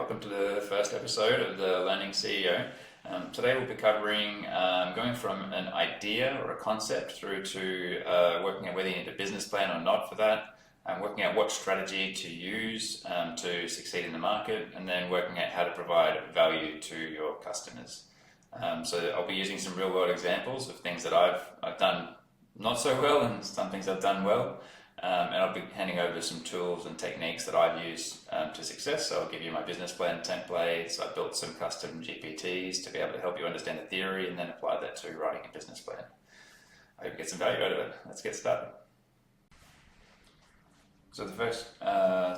welcome to the first episode of the Learning CEO. Today we'll be covering going from an idea or a concept through to working out whether you need a business plan or not for that, working out what strategy to use to succeed in the market, and then working out how to provide value to your customers. So I'll be using some real-world examples of things that I've done not so well and some things I've done well. And I'll be handing over some tools and techniques that I've used to success. So I'll give you my business plan templates. I've built some custom GPTs to be able to help you understand the theory and then apply that to writing a business plan. I hope you get some value out of it. Let's get started. So the first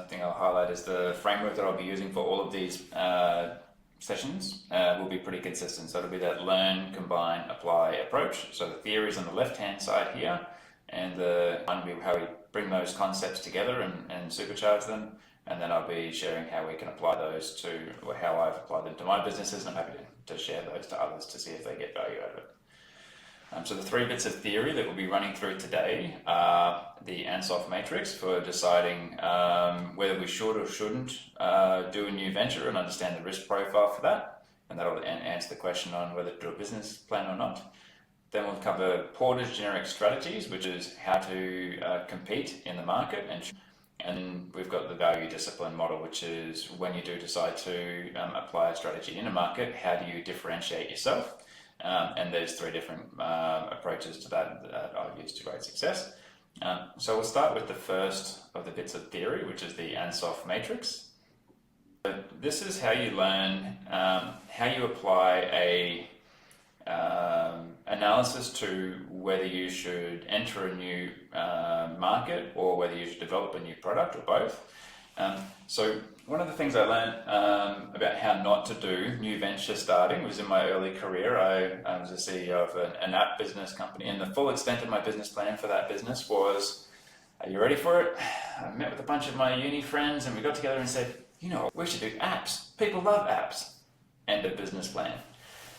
thing I'll highlight is the framework that I'll be using for all of these sessions will be pretty consistent. So it'll be that learn, combine, apply approach. So the theory is on the left-hand side here, and the one will be how we bring those concepts together and supercharge them, and then I'll be sharing how we can apply those to, or how I've applied them to my businesses, and I'm happy to share those to others to see if they get value out of it. So the three bits of theory that we'll be running through today are the Ansoff matrix for deciding whether we should or shouldn't do a new venture and understand the risk profile for that, and that'll answer the question on whether to do a business plan or not. Then we'll cover Porter's generic strategies, which is how to compete in the market, and we've got the value discipline model, which is when you do decide to apply a strategy in a market, how do you differentiate yourself? And there's three different approaches to that I've used to great success. So we'll start with the first of the bits of theory, which is the Ansoff matrix. So this is how you learn how you apply a analysis to whether you should enter a new market or whether you should develop a new product or both. So one of the things I learned about how not to do new venture starting was in my early career. I was a CEO of an app business company, and the full extent of my business plan for that business was, are you ready for it? I met with a bunch of my uni friends and we got together and said, you know, we should do apps. People love apps. End of business plan.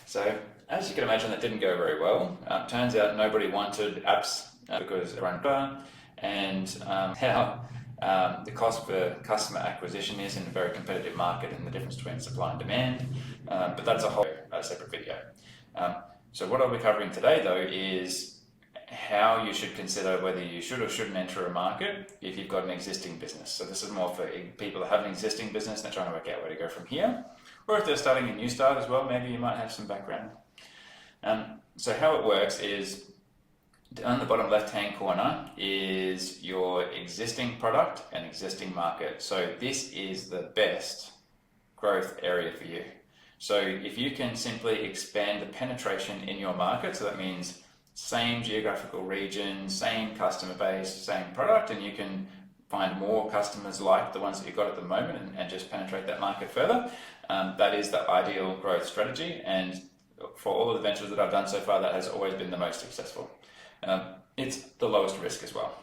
So as you can imagine, that didn't go very well. Turns out nobody wanted apps because it ran bad, and how the cost for customer acquisition is in a very competitive market and the difference between supply and demand. But that's a whole separate video. So what I'll be covering today, though, is how you should consider whether you should or shouldn't enter a market if you've got an existing business. So this is more for people that have an existing business and they're trying to work out where to go from here. Or if they're starting a new start as well, maybe you might have some background. So how it works is, on the bottom left-hand corner is your existing product and existing market. So this is the best growth area for you. So if you can simply expand the penetration in your market, so that means same geographical region, same customer base, same product, and you can find more customers like the ones that you've got at the moment and just penetrate that market further. That is the ideal growth strategy, and for all of the ventures that I've done so far, that has always been the most successful. It's the lowest risk as well.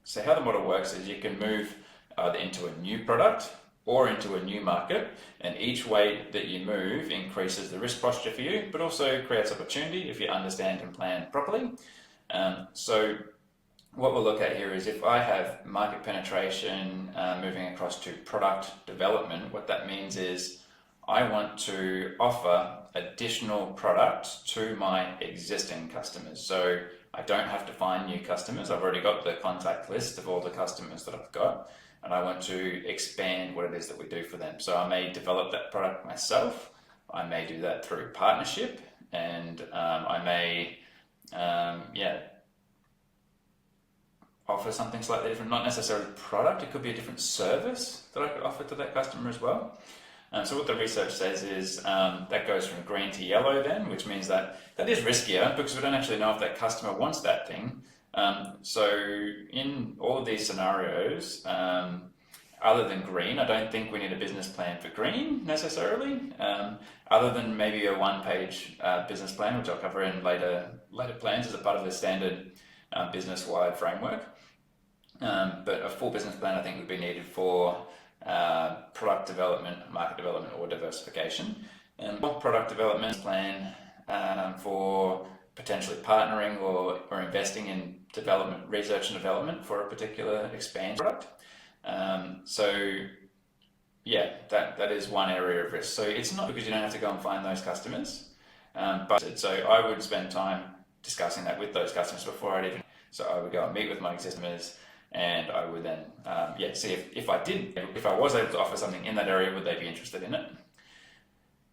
So how the model works is you can move either into a new product or into a new market, and each way that you move increases the risk posture for you, but also creates opportunity if you understand and plan properly. So what we'll look at here is if I have market penetration moving across to product development, what that means is I want to offer additional product to my existing customers. So I don't have to find new customers. I've already got the contact list of all the customers that I've got, and I want to expand what it is that we do for them. So I may develop that product myself. I may do that through partnership, and I may, offer something slightly different, not necessarily product. It could be a different service that I could offer to that customer as well. So what the research says is that goes from green to yellow then, which means that is riskier because we don't actually know if that customer wants that thing. So in all of these scenarios, other than green, I don't think we need a business plan for green necessarily, other than maybe a one-page business plan, which I'll cover in later plans as a part of the standard business-wide framework. But a full business plan I think would be needed for product development, market development, or diversification. And more product development plan for potentially partnering or investing in development, research and development for a particular expansion product. So yeah, that is one area of risk. So it's not because you don't have to go and find those customers, but so I would spend time discussing that with those customers before I'd even. So I would go and meet with my customers, and I would then see if I was able to offer something in that area, would they be interested in it?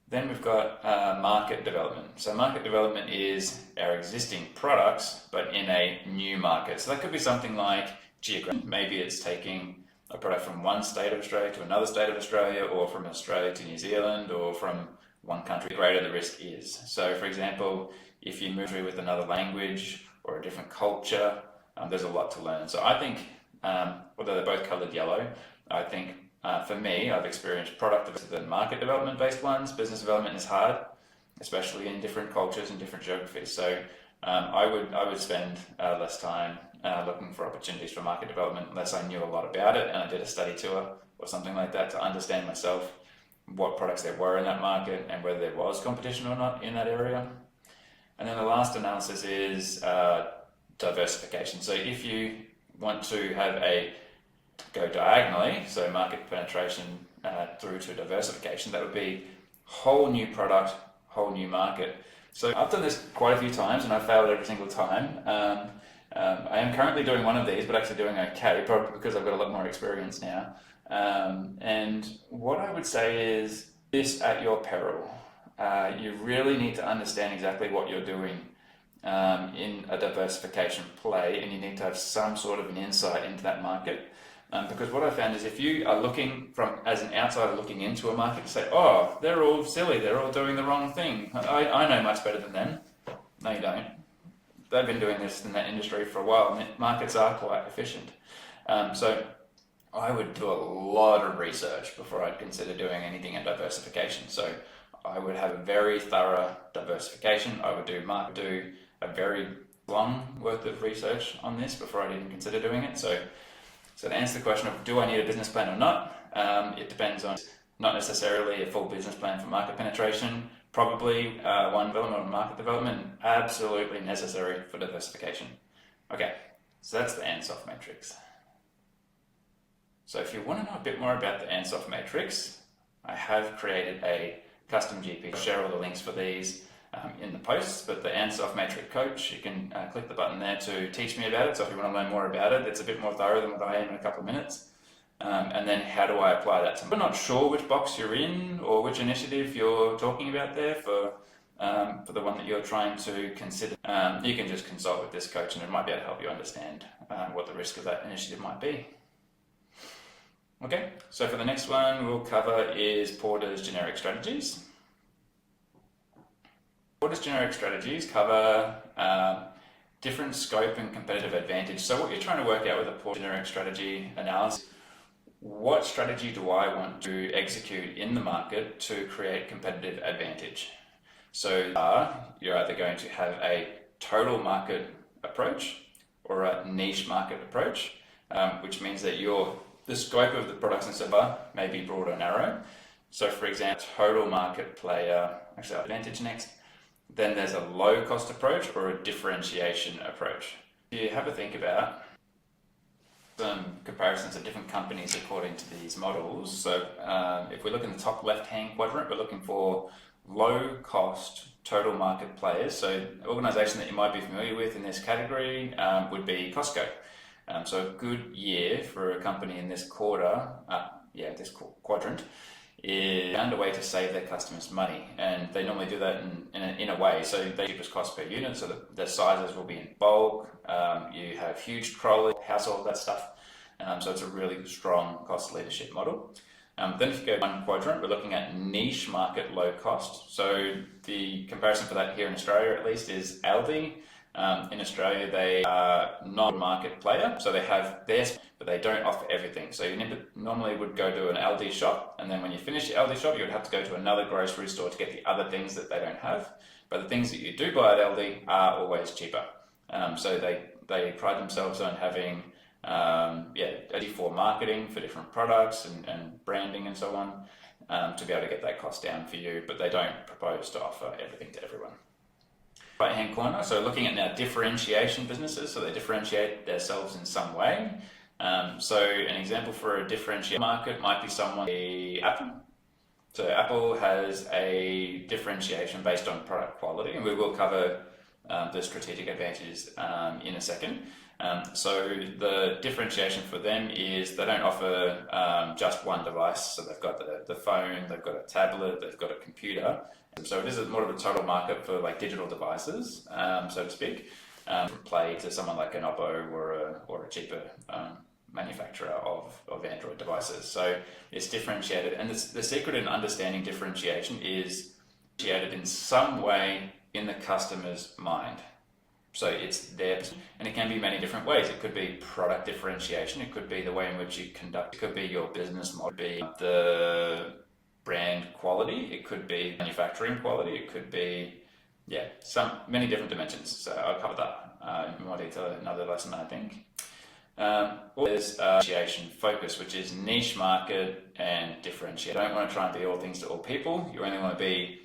Then we've got market development. So market development is our existing products, but in a new market. So that could be something like geographic. Maybe it's taking a product from one state of Australia to another state of Australia, or from Australia to New Zealand, or from one country. The greater the risk is. So for example, if you move with another language or a different culture, there's a lot to learn. So I think, although they're both coloured yellow, I think for me, I've experienced product and market development based ones. Business development is hard, especially in different cultures and different geographies. So I would spend less time looking for opportunities for market development unless I knew a lot about it and I did a study tour or something like that to understand myself what products there were in that market and whether there was competition or not in that area. And then the last analysis is diversification. So if you want to go diagonally, so market penetration through to diversification, that would be whole new product, whole new market. So I've done this quite a few times and I've failed every single time. I am currently doing one of these, but actually doing okay, probably because I've got a lot more experience now. And what I would say is this at your peril. You really need to understand exactly what you're doing in a diversification play, and you need to have some sort of an insight into that market. Because what I found is if you are looking as an outsider looking into a market to say, oh, they're all silly, they're all doing the wrong thing. I know much better than them. No, you don't. They've been doing this in that industry for a while, and markets are quite efficient. So I would do a lot of research before I'd consider doing anything in diversification. So I would have a very thorough diversification. I would do a very long worth of research on this before I'd even consider doing it. So to answer the question of do I need a business plan or not, it depends on not necessarily a full business plan for market penetration. Probably one development or market development, absolutely necessary for diversification. Okay, so that's the Ansoff matrix. So if you want to know a bit more about the Ansoff matrix, I have created a custom GP. I'll share all the links for these in the posts, but the Ansoff matrix coach, you can click the button there to teach me about it. So if you want to learn more about it, it's a bit more thorough than what I am in a couple of minutes. And then how do I apply that to? I'm not sure which box you're in or which initiative you're talking about there for the one that you're trying to consider. You can just consult with this coach and it might be able to help you understand what the risk of that initiative might be. Okay, so for the next one we'll cover is Porter's generic strategies. Porter's generic strategies cover different scope and competitive advantage. So what you're trying to work out with a Porter generic strategy analysis, what strategy do I want to execute in the market to create competitive advantage? So you're either going to have a total market approach or a niche market approach, which means that the scope of the products and so far may be broad or narrow. So for example, total market player, actually advantage next. Then there's a low cost approach or a differentiation approach. You have a think about some comparisons of different companies according to these models. So if we look in the top left-hand quadrant, we're looking for low-cost total market players. So an organisation that you might be familiar with in this category would be Costco. So a good year for a company in this this quadrant is found a way to save their customers money, and they normally do that in a way. So they cheapest cost per unit, so that their sizes will be in bulk. You have huge trolley, household, that stuff. So it's a really strong cost leadership model. Then if you go one quadrant, we're looking at niche market low cost. So the comparison for that here in Australia at least is Aldi. In Australia, they are not a market player, so they have theirs, but they don't offer everything. So you normally would go to an Aldi shop, and then when you finish your Aldi shop, you would have to go to another grocery store to get the other things that they don't have. But the things that you do buy at Aldi are always cheaper. So they pride themselves on having for marketing for different products and branding and so on to be able to get that cost down for you, but they don't propose to offer everything to everyone. Right hand corner, so looking at now differentiation businesses, so they differentiate themselves in some way. So an example for a differentiated market might be someone, Apple. So Apple has a differentiation based on product quality, and we will cover the strategic advantages in a second. So the differentiation for them is they don't offer just one device. So they've got the phone, they've got a tablet, they've got a computer. So it is more of a total market for like digital devices, so to speak, play to someone like an Oppo or a cheaper manufacturer of Android devices. So it's differentiated, and the secret in understanding differentiation is differentiated in some way in the customer's mind. So it's there, and it can be many different ways. It could be product differentiation, it could be the way in which you conduct, it could be your business model, it could be the brand quality, it could be manufacturing quality, it could be, many different dimensions. So I'll cover that in more detail in another lesson, I think. There's differentiation focus, which is niche market and differentiate. You don't want to try and be all things to all people. You only want to be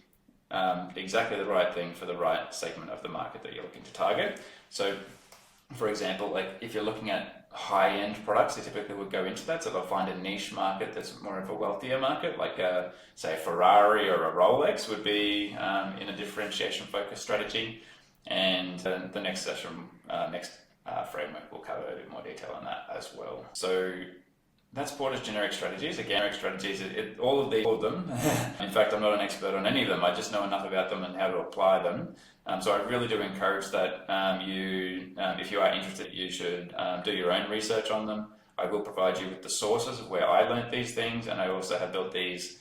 exactly the right thing for the right segment of the market that you're looking to target. So, for example, like if you're looking at high-end products, they typically would go into that. So they'll find a niche market that's more of a wealthier market, like say a Ferrari or a Rolex would be in a differentiation focus strategy. And the next session, framework will cover a bit more detail on that as well. So that's Porter's generic strategies. Again, generic strategies, all of them. In fact, I'm not an expert on any of them. I just know enough about them and how to apply them. So I really do encourage that if you are interested, you should do your own research on them. I will provide you with the sources of where I learned these things, and I also have built these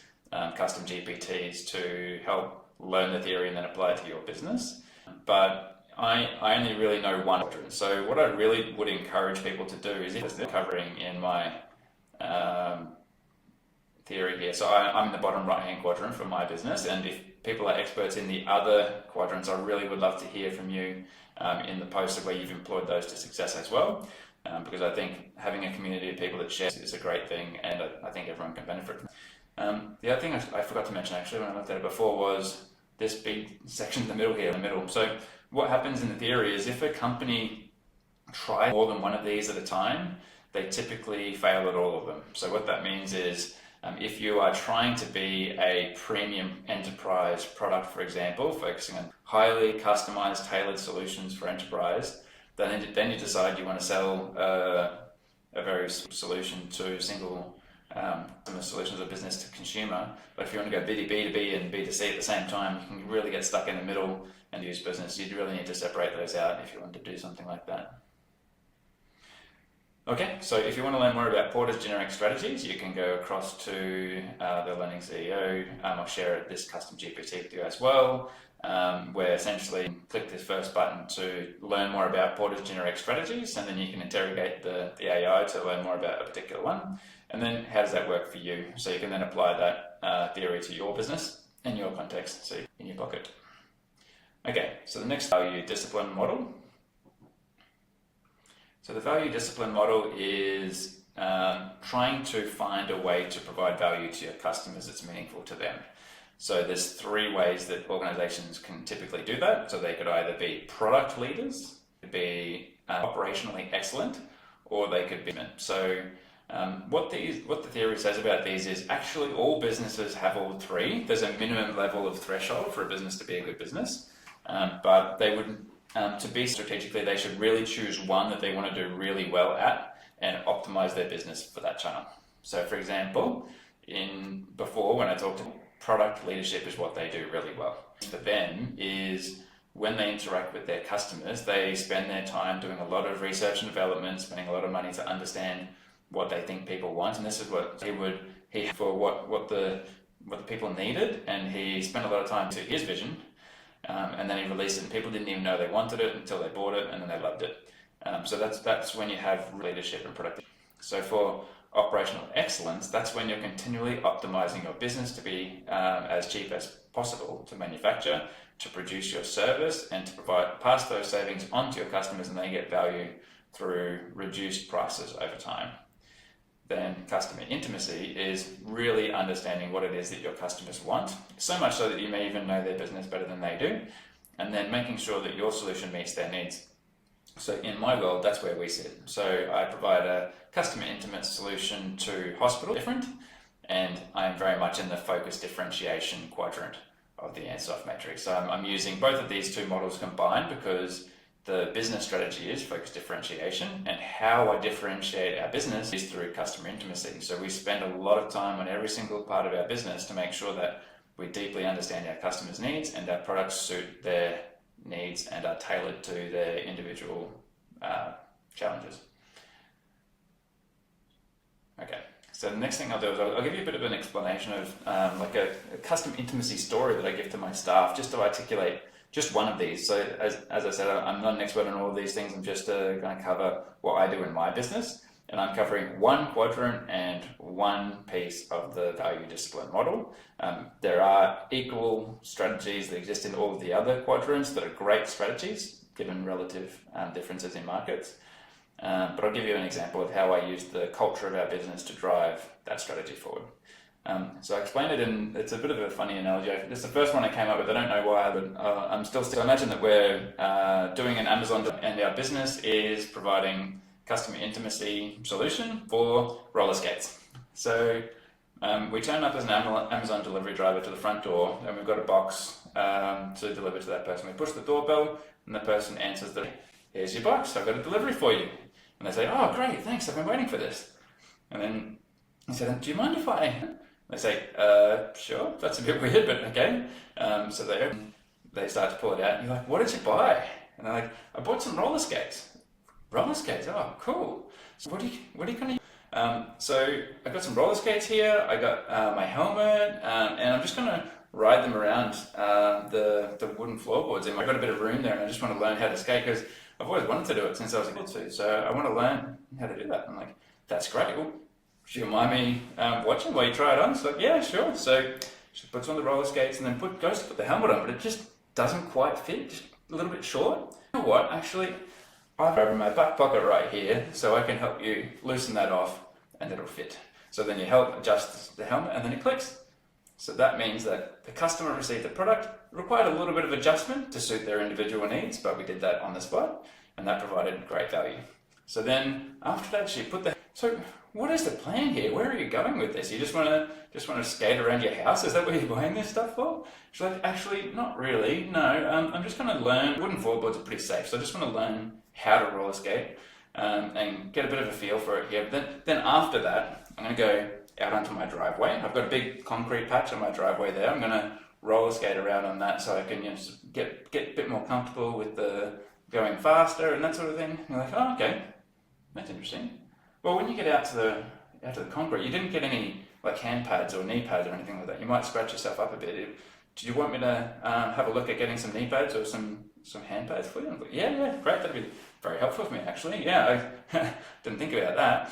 custom GPTs to help learn the theory and then apply it to your business. But I only really know one quadrant. So what I really would encourage people to do is, if they're covering in my theory here. So I'm in the bottom right-hand quadrant for my business, and if people are experts in the other quadrants, I really would love to hear from you in the post of where you've employed those to success as well, because I think having a community of people that share is a great thing, and I think everyone can benefit from it. The other thing I forgot to mention actually when I looked at it before was this big section in the middle here, So what happens in the theory is if a company tries more than one of these at a time, they typically fail at all of them. So what that means is if you are trying to be a premium enterprise product, for example, focusing on highly customized, tailored solutions for enterprise, then you decide you want to sell a very solution to single customer solutions of business to consumer. But if you want to go B2B and B2C at the same time, you can really get stuck in the middle and use business. You really need to separate those out if you want to do something like that. Okay, so if you want to learn more about Porter's generic strategies, you can go across to the Learning CEO. I'll share this custom GPT with you as well, where essentially click this first button to learn more about Porter's generic strategies, and then you can interrogate the AI to learn more about a particular one. And then how does that work for you? So you can then apply that theory to your business and your context, so in your pocket. Okay, so the next value discipline model. So the value discipline model is trying to find a way to provide value to your customers that's meaningful to them. So there's three ways that organizations can typically do that. So they could either be product leaders, be operationally excellent, or they could be. So what the theory says about these is actually all businesses have all three. There's a minimum level of threshold for a business to be a good business, but they wouldn't. To be strategically, they should really choose one that they want to do really well at and optimize their business for that channel. So for example, before when I talked to product leadership is what they do really well. For them is when they interact with their customers, they spend their time doing a lot of research and development, spending a lot of money to understand what they think people want. And this is what what the people needed, and he spent a lot of time to his vision. And then he released it, and people didn't even know they wanted it until they bought it, and then they loved it. So that's when you have leadership and productivity. So for operational excellence, that's when you're continually optimizing your business to be as cheap as possible to manufacture, to produce your service, and to pass those savings on to your customers, and they get value through reduced prices over time. Then customer intimacy is really understanding what it is that your customers want, so much so that you may even know their business better than they do, and then making sure that your solution meets their needs. So in my world, that's where we sit. So I provide a customer intimate solution to hospital different, and I'm very much in the focus differentiation quadrant of the Ansoff matrix. So I'm using both of these two models combined because the business strategy is focus differentiation, and how I differentiate our business is through customer intimacy. So we spend a lot of time on every single part of our business to make sure that we deeply understand our customers' needs and our products suit their needs and are tailored to their individual challenges. Okay, so the next thing I'll do is I'll give you a bit of an explanation of like a custom intimacy story that I give to my staff, just to articulate just one of these. So as I said, I'm not an expert on all of these things. I'm just going to cover what I do in my business, and I'm covering one quadrant and one piece of the value discipline model. There are equal strategies that exist in all of the other quadrants that are great strategies given relative differences in markets. But I'll give you an example of how I use the culture of our business to drive that strategy forward. So I explained it in, it's a bit of a funny analogy. It's the first one I came up with. I don't know why, but I'm still. So imagine that we're doing an Amazon, and our business is providing customer intimacy solution for roller skates. So we turn up as an Amazon delivery driver to the front door, and we've got a box to deliver to that person. We push the doorbell, and the person answers here's your box, I've got a delivery for you. And they say, oh great, thanks, I've been waiting for this. And then I said, do you mind if I... They say, sure, that's a bit weird, but okay. So they start to pull it out, and you're like, what did you buy? And they're like, I bought some roller skates. Roller skates, oh cool. So what are you kind of... So I got some roller skates here, I got my helmet, and I'm just going to ride them around the wooden floorboards. And I've got a bit of room there, and I just want to learn how to skate, because I've always wanted to do it since I was a kid, so I want to learn how to do that. I'm like, that's great. Well, do you mind me watching while you try it on? It's like, yeah, sure. So she puts on the roller skates and then goes to put the helmet on, but it just doesn't quite fit, just a little bit short. You know what? Actually, I've got my back pocket right here, so I can help you loosen that off and it'll fit. So then you help adjust the helmet and then it clicks. So that means that the customer received the product, required a little bit of adjustment to suit their individual needs, but we did that on the spot, and that provided great value. So then after that, she put so what is the plan here? Where are you going with this? You just want to skate around your house? Is that what you're buying this stuff for? She's like, actually, not really. No, I'm just going to learn. Wooden floorboards are pretty safe, so I just want to learn how to roller skate and get a bit of a feel for it here. But then after that, I'm going to go out onto my driveway. I've got a big concrete patch on my driveway there. I'm going to roller skate around on that so I can get a bit more comfortable with the going faster and that sort of thing. You're like, oh, okay, that's interesting. Well, when you get out to the concrete, you didn't get any like hand pads or knee pads or anything like that. You might scratch yourself up a bit. Did you want me to have a look at getting some knee pads or some hand pads for you? I'm like, yeah, great. That'd be very helpful for me, actually. Yeah, I didn't think about that.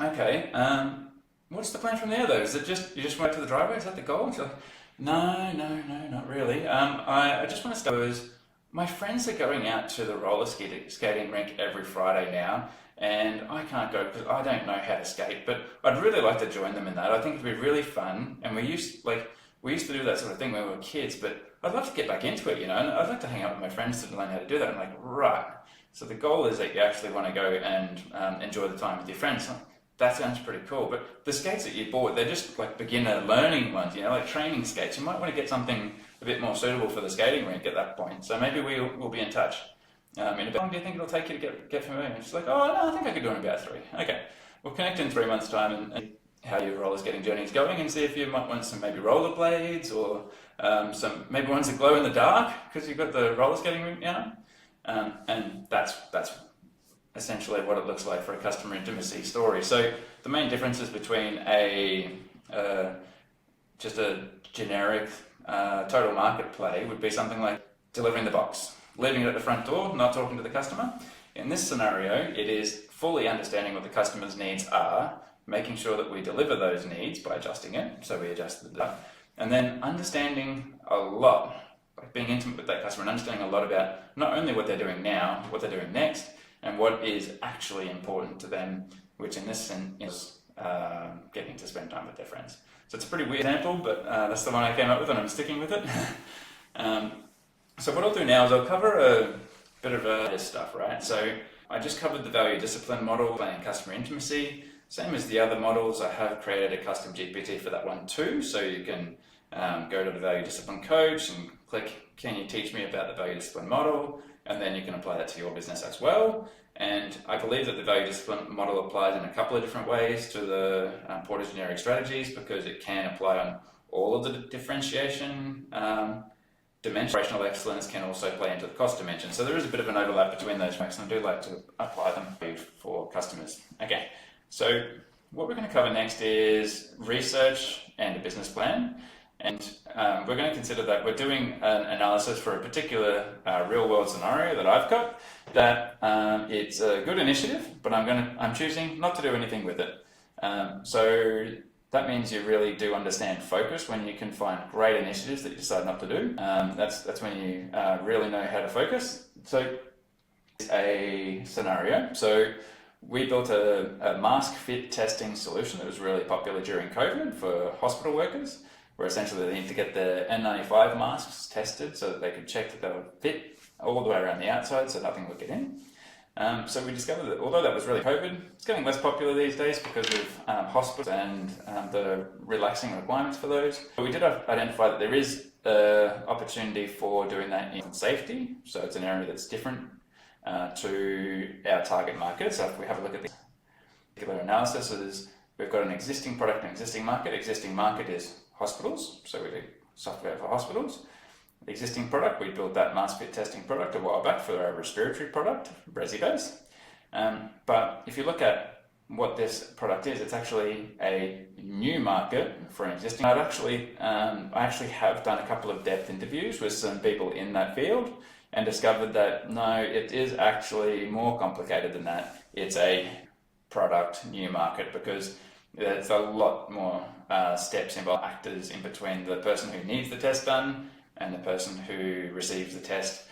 Okay. What's the plan from there, though? Is it just you just went to the driveway? Is that the goal? She's like, no, not really. I just want to start. My friends are going out to the roller skating rink every Friday now, and I can't go because I don't know how to skate. But I'd really like to join them in that. I think it'd be really fun. And we used to do that sort of thing when we were kids, but I'd love to get back into it, and I'd like to hang out with my friends to learn how to do that. I'm like, right. So the goal is that you actually want to go and enjoy the time with your friends. That sounds pretty cool, but the skates that you bought, they're just like beginner learning ones, like training skates. You might want to get something a bit more suitable for the skating rink at that point. So maybe we'll be in touch. How long do you think it'll take you to get familiar? And she's like, oh, no, I think I could do it in about 3. Okay, we'll connect in 3 months' time and how your roller skating journey is going, and see if you might want some maybe roller blades or some maybe ones that glow in the dark because you've got the roller skating rink now. And that's essentially what it looks like for a customer intimacy story. So the main differences between just a generic total market play would be something like delivering the box, leaving it at the front door, not talking to the customer. In this scenario, it is fully understanding what the customer's needs are, making sure that we deliver those needs by adjusting it, so we adjust the data, and then understanding a lot, like being intimate with that customer and understanding a lot about not only what they're doing now, what they're doing next, and what is actually important to them, which in this sense is getting to spend time with their friends. So it's a pretty weird example, but that's the one I came up with and I'm sticking with it. So what I'll do now is I'll cover bit of this stuff, right? So I just covered the value discipline model and customer intimacy. Same as the other models, I have created a custom GPT for that one too. So you can go to the value discipline coach and click, can you teach me about the value discipline model? And then you can apply that to your business as well. And I believe that the value discipline model applies in a couple of different ways to the Porter's generic strategies, because it can apply on all of the differentiation dimension. Operational excellence can also play into the cost dimension. So there is a bit of an overlap between those and I do like to apply them for customers. Okay, so what we're going to cover next is research and a business plan. And we're going to consider that we're doing an analysis for a particular real world scenario that I've got, that it's a good initiative, but I'm choosing not to do anything with it. So that means you really do understand focus when you can find great initiatives that you decide not to do. That's when you really know how to focus. So it's a scenario. So we built a mask fit testing solution that was really popular during COVID for hospital workers, where essentially they need to get the N95 masks tested so that they could check that they would fit all the way around the outside so nothing would get in. So we discovered that although that was really COVID, it's getting less popular these days because of hospitals and the relaxing requirements for those. But we did identify that there is an opportunity for doing that in safety. So it's an area that's different to our target market. So if we have a look at the particular analysis, is we've got an existing product and existing market. Existing market is hospitals, so we do software for hospitals. The existing product, we built that mask fit testing product a while back for our respiratory product, Base. But if you look at what this product is, it's actually a new market for an existing. I actually have done a couple of depth interviews with some people in that field and discovered that no, it is actually more complicated than that. It's a product new market because there's a lot more steps involved, actors in between the person who needs the test done and the person who receives the test,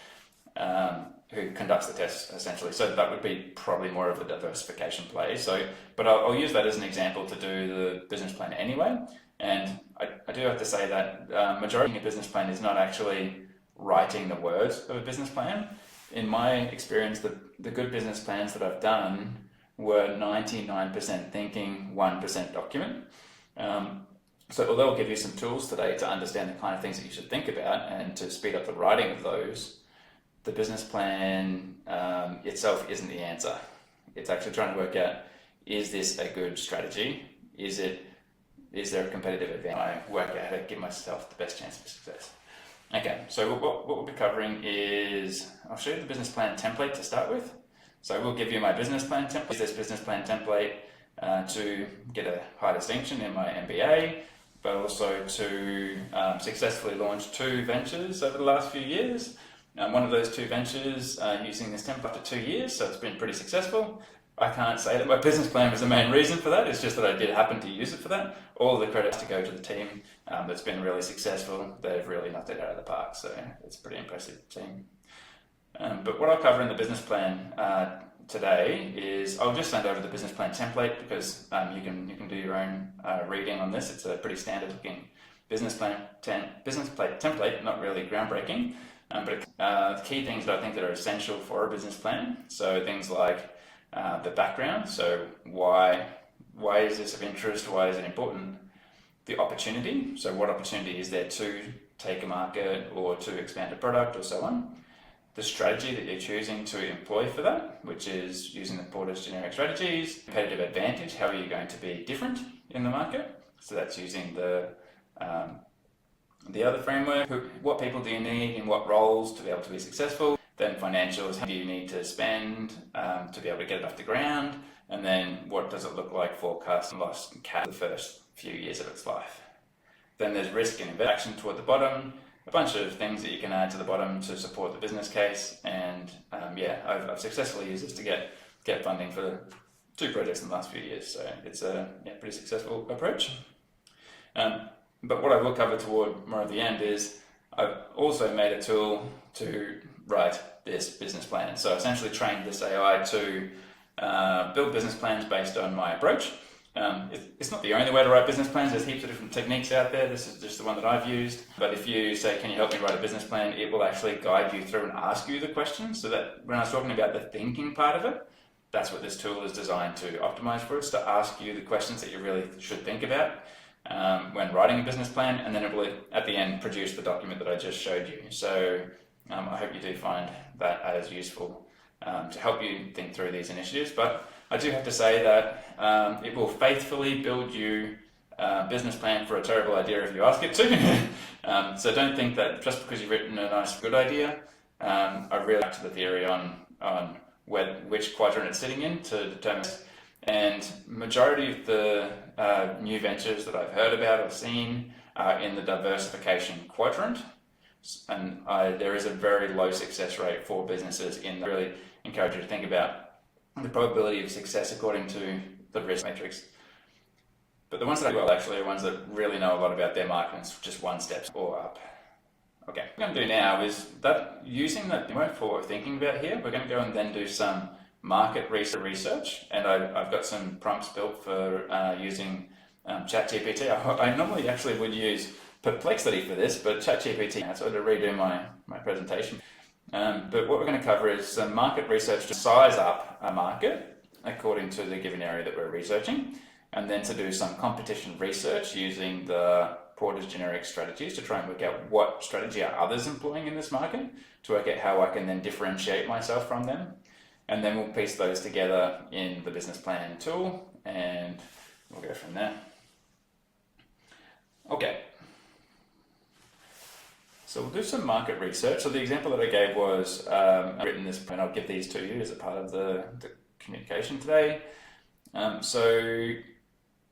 who conducts the test essentially. So that would be probably more of a diversification play. So, but I'll use that as an example to do the business plan anyway. And I do have to say that majority of a business plan is not actually writing the words of a business plan. In my experience, the good business plans that I've done were 99% thinking, 1% document. So although I'll give you some tools today to understand the kind of things that you should think about and to speed up the writing of those, the business plan itself isn't the answer. It's actually trying to work out, is this a good strategy? Is there a competitive advantage? I work out how to give myself the best chance of success. Okay, so what we'll be covering is, I'll show you the business plan template to start with. So I will give you my business plan template. Use this business plan template to get a high distinction in my MBA, but also to successfully launch 2 ventures over the last few years. One of those 2 ventures using this template after 2 years, so it's been pretty successful. I can't say that my business plan was the main reason for that, it's just that I did happen to use it for that. All the credits to go to the team that's been really successful. They've really knocked it out of the park, so it's a pretty impressive team. But what I'll cover in the business plan today is I'll just send over the business plan template because you can do your own reading on this. It's a pretty standard looking business plan template, not really groundbreaking, but the key things that I think that are essential for a business plan. So things like the background. So why is this of interest? Why is it important? The opportunity. So what opportunity is there to take a market or to expand a product or so on? The strategy that you're choosing to employ for that, which is using the Porter's generic strategies. Competitive advantage, how are you going to be different in the market? So that's using the other framework. What people do you need in what roles to be able to be successful? Then financials, how do you need to spend to be able to get it off the ground? And then what does it look like forecast and loss and cash the first few years of its life? Then there's risk and action toward the bottom. A bunch of things that you can add to the bottom to support the business case, and I've successfully used this to get funding for 2 projects in the last few years, so it's a pretty successful approach. But what I will cover toward more at the end is I've also made a tool to write this business plan. So essentially trained this AI to build business plans based on my approach, It's not the only way to write business plans. There's heaps of different techniques out there. This is just the one that I've used. But if you say, can you help me write a business plan, it will actually guide you through and ask you the questions. So that when I was talking about the thinking part of it, that's what this tool is designed to optimize for. It's to ask you the questions that you really should think about when writing a business plan, and then it will, at the end, produce the document that I just showed you. So I hope you do find that as useful to help you think through these initiatives. But I do have to say that it will faithfully build you a business plan for a terrible idea if you ask it to. So don't think that just because you've written a nice, good idea, I really like the theory on which quadrant it's sitting in to determine. And majority of the new ventures that I've heard about or seen are in the diversification quadrant. And there is a very low success rate for businesses in that. I really encourage you to think about the probability of success according to the risk matrix. But the ones that do well actually are ones that really know a lot about their markets, just one step or up. Okay, what I'm going to do now is that using that demo for thinking about here, we're going to go and then do some market research, and I've got some prompts built for using ChatGPT. I normally actually would use Perplexity for this, but ChatGPT, so I had to redo my presentation. But what we're going to cover is some market research to size up a market according to the given area that we're researching, and then to do some competition research using the Porter's generic strategies to try and work out what strategy are others employing in this market, to work out how I can then differentiate myself from them. And then we'll piece those together in the business plan tool, and we'll go from there. Okay. So we'll do some market research. So the example that I gave was, I've written this plan. I'll give these to you as a part of the communication today. So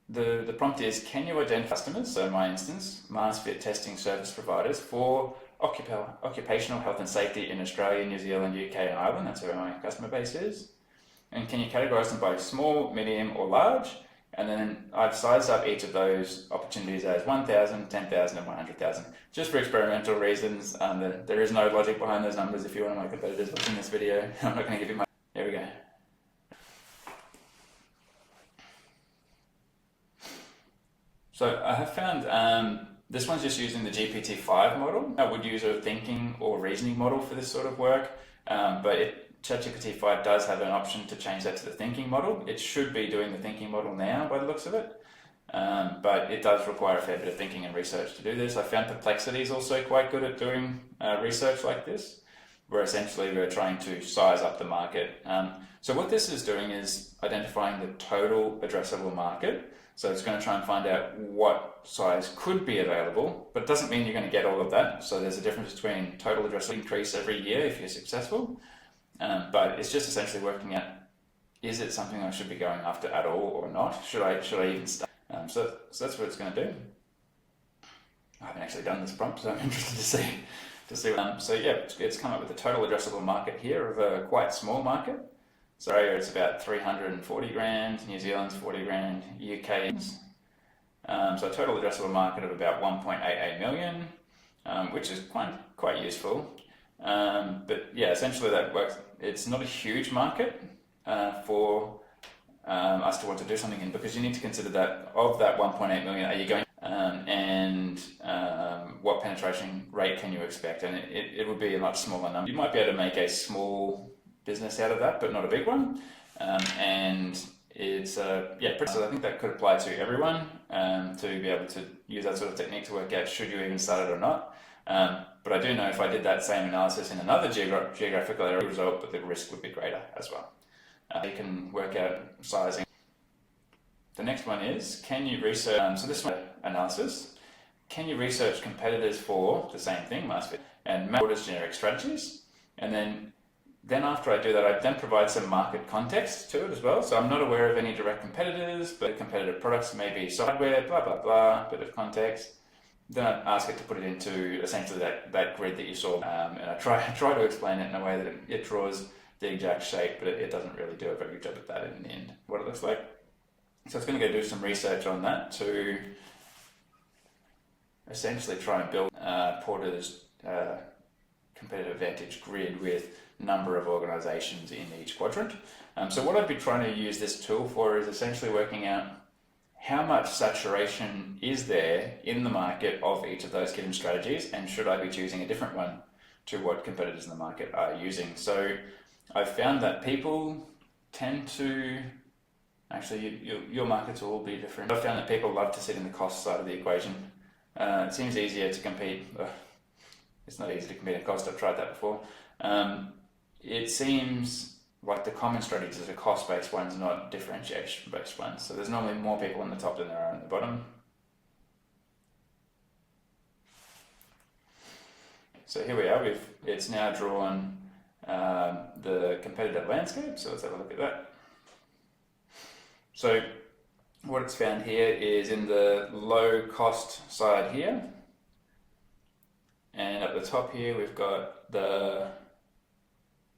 the prompt is, can you identify customers, so in my instance, mask fit testing service providers for occupational health and safety in Australia, New Zealand, UK and Ireland? That's where my customer base is. And can you categorize them by small, medium or large? And then I've sized up each of those opportunities as 1,000, 10,000 and 100,000, just for experimental reasons. There is no logic behind those numbers. If you're one of my competitors watching this video, I'm not going to give you my... There we go. So I have found this one's just using the GPT I model. I would use a thinking or reasoning model for this sort of work, but ChatGPT 5 does have an option to change that to the thinking model. It should be doing the thinking model now by the looks of it, but it does require a fair bit of thinking and research to do this. I found Perplexity is also quite good at doing research like this, where essentially we're trying to size up the market. So what this is doing is identifying the total addressable market. So it's going to try and find out what size could be available, but it doesn't mean you're going to get all of that. So there's a difference between total addressable increase every year if you're successful. But it's just essentially working out, is it something I should be going after at all or not? Should I even start? So that's what it's going to do. I haven't actually done this prompt, so I'm interested to see. So yeah, it's come up with a total addressable market here of a quite small market. So Australia, it's about 340 grand, New Zealand's 40 grand, UK is. So a total addressable market of about 1.88 million, which is quite useful. But yeah, essentially that works. It's not a huge market for us to want to do something in, because you need to consider that of that 1.8 million, are you going and what penetration rate can you expect? And it would be a much smaller number. You might be able to make a small business out of that, but not a big one. And it's so I think that could apply to everyone, to be able to use that sort of technique to work out should you even start it or not. But I do know if I did that same analysis in another geographical area result, but the risk would be greater as well. You can work out sizing. The next one is, can you research, so this one analysis, can you research competitors for the same thing, mask fit, and map Porter's generic strategies? And then after I do that, I then provide some market context to it as well. So I'm not aware of any direct competitors, but competitive products may be software, blah, blah, blah, bit of context. Then I ask it to put it into essentially that grid that you saw, and I try to explain it in a way that it draws the exact shape, but it doesn't really do a very good job at that in the end, what it looks like. So it's going to go do some research on that to essentially try and build Porter's competitive advantage grid with number of organizations in each quadrant. So what I'd be trying to use this tool for is essentially working out how much saturation is there in the market of each of those given strategies, and should I be choosing a different one to what competitors in the market are using? So I've found that people tend to, actually your markets will all be different. I've found that people love to sit in the cost side of the equation. It seems easier to compete. It's not easy to compete in cost, I've tried that before. It seems like the common strategies are cost-based ones, not differentiation-based ones. So there's normally more people on the top than there are on the bottom. So here we are, it's now drawn the competitive landscape, so let's have a look at that. So what it's found here is in the low cost side here, and at the top here we've got the,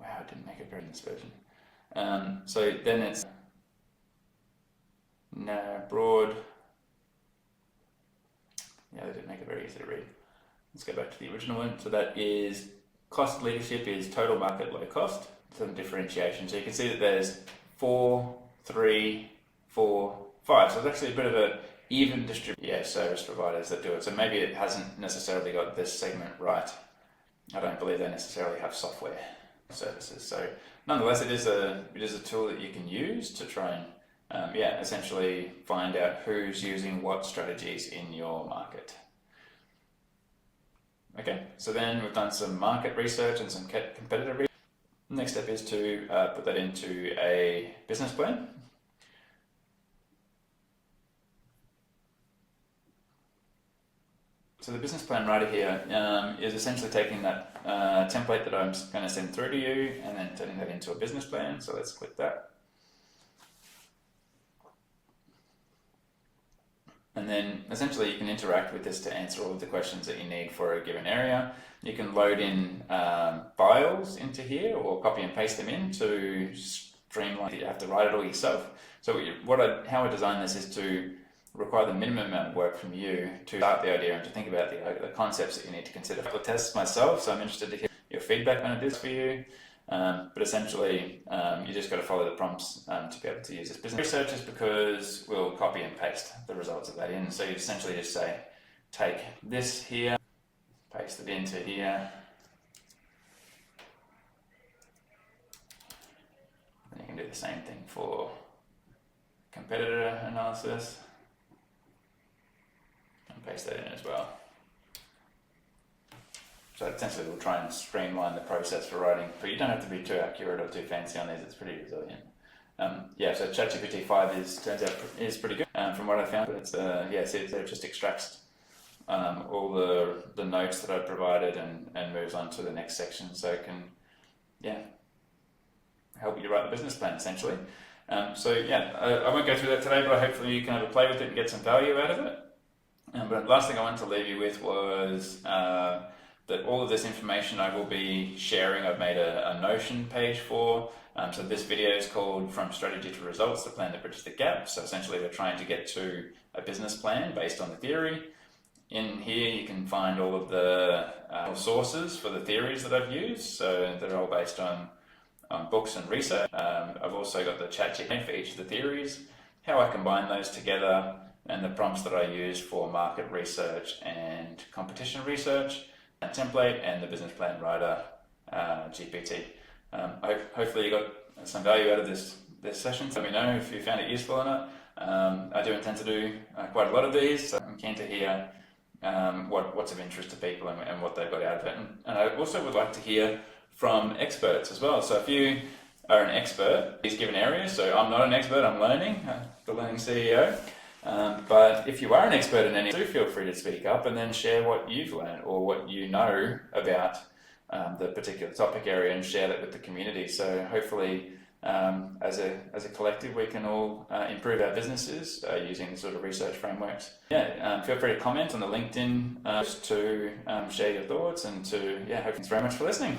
wow, it didn't make it very in this version. So then it's broad, yeah, they didn't make it very easy to read. Let's go back to the original one. So that is cost leadership is total market low cost. Some differentiation. So you can see that there's 4, 3, 4, 5. So it's actually a bit of a even distribution service providers that do it. So maybe it hasn't necessarily got this segment right. I don't believe they necessarily have software services. So nonetheless, it is a tool that you can use to try and essentially find out who's using what strategies in your market. Okay, so then we've done some market research and some competitor research. Next step is to put that into a business plan. So the business plan writer here is essentially taking that template that I'm going to send through to you and then turning that into a business plan. So let's click that. And then essentially you can interact with this to answer all of the questions that you need for a given area. You can load in files into here or copy and paste them in to streamline. You have to write it all yourself. So how I designed this is to require the minimum amount of work from you to start the idea and to think about the concepts that you need to consider. I test myself, so I'm interested to hear your feedback on it is for you. But essentially, you just got to follow the prompts to be able to use this. Business research is because we'll copy and paste the results of that in. So you essentially just say, take this here, paste it into here. And you can do the same thing for competitor analysis. And paste that in as well. So essentially we'll try and streamline the process for writing, but you don't have to be too accurate or too fancy on these, it's pretty resilient. So ChatGPT 5 turns out is pretty good from what I found, but it just extracts all the notes that I provided and moves on to the next section, so it can help you write the business plan essentially. I won't go through that today, but hopefully you can have a play with it and get some value out of it. But the last thing I wanted to leave you with was that all of this information I will be sharing. I've made a Notion page for. So this video is called From Strategy to Results, the plan that bridges the gap. So essentially we're trying to get to a business plan based on the theory. In here you can find all of the sources for the theories that I've used. So they're all based on books and research. I've also got the ChatGPT for each of the theories, how I combine those together, and the prompts that I use for market research and competition research, a template, and the business plan writer GPT. Hopefully you got some value out of this session. So let me know if you found it useful or not. I do intend to do quite a lot of these, so I'm keen to hear what's of interest to people and what they've got out of it. And I also would like to hear from experts as well. So if you are an expert in these given areas, so I'm not an expert, I'm learning, the learning CEO. But if you are an expert in any, do feel free to speak up and then share what you've learned or what you know about the particular topic area and share that with the community. So hopefully, as a collective, we can all improve our businesses using the sort of research frameworks. Feel free to comment on the LinkedIn to share your thoughts and to, thanks very much for listening.